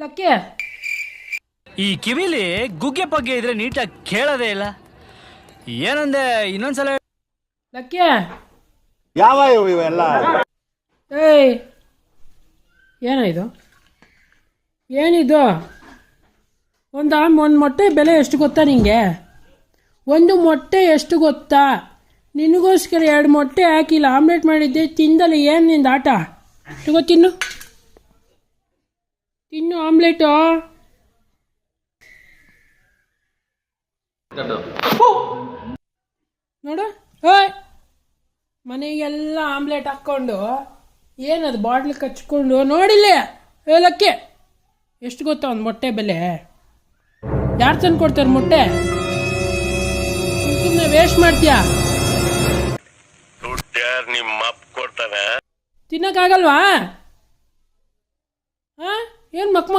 Lucky ಈ ಕಿವಿಲಿ ಗುಗ್ಗೆ ಪಗ್ಗೆ ಇದ್ರೆ ನೀಟಾಗಿ ಕೇಳೋದೇ ಇಲ್ಲ. ಏನಂದೆ ಇನ್ನೊಂದ್ಸಲ ಲಕ್ಕಿ ಯಾವ ಇವೆಲ್ಲ? ಏಯ್ ಏನಿದು ಏನಿದು? ಒಂದು ಮೊಟ್ಟೆ ಬೆಲೆ ಎಷ್ಟು ಗೊತ್ತಾ ನಿಂಗೆ? ಒಂದು ಮೊಟ್ಟೆ ಎಷ್ಟು ಗೊತ್ತಾ? ನಿನಗೋಸ್ಕರ 2 ಮೊಟ್ಟೆ ಹಾಕಿಲ್ಲ ಆಮ್ಲೆಟ್ ಮಾಡಿದ್ದೆ ತಿಂದಲ್ಲಿ. ಏನು ನಿಂದು ಆಟ? ತಗೋ ತಿನ್ನು ಆಮ್ಲೆಟು. ನೋಡು ಓಯ್ ಮನೆಗೆಲ್ಲ ಆಮ್ಲೆಟ್ ಹಾಕ್ಕೊಂಡು ಏನದು ಬಾಟ್ಲ್ ಕಚ್ಕೊಂಡು ನೋಡಿಲ್ಲ. ಹೇಳಕ್ಕೆ ಎಷ್ಟು ಗೊತ್ತಾ ಒಂದು ಮೊಟ್ಟೆ ಬೆಲೆ? ಯಾರು ತಂದು ಕೊಡ್ತಾರೆ ಮೊಟ್ಟೆ? ಸುಮ್ಮನೆ ವೇಸ್ಟ್ ಮಾಡ್ತೀಯಾ? ತಿನ್ನಕ್ಕಾಗಲ್ವಾ? ಹಾಂ ಏನು ಮಕ್